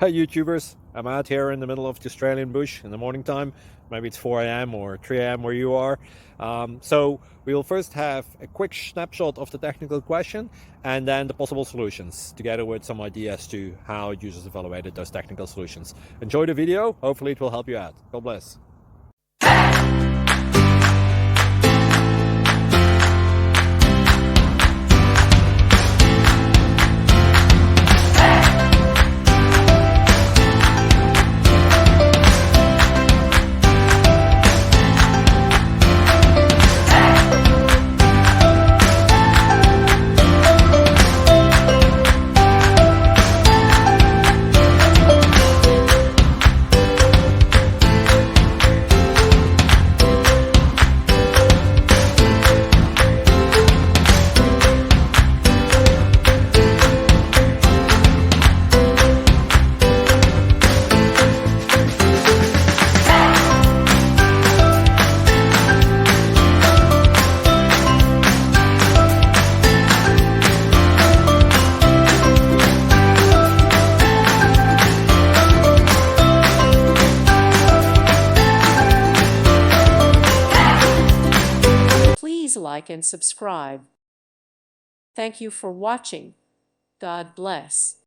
Hi YouTubers, I'm out here in the middle of the Australian bush in the morning time. Maybe it's 4 a.m. or 3 a.m. where you are. So we'll first have a quick snapshot of the technical question and then the possible solutions, together with some ideas to how users evaluated those technical solutions. Enjoy the video, hopefully it will help you out. God bless. Please like and subscribe. Thank you for watching. God bless.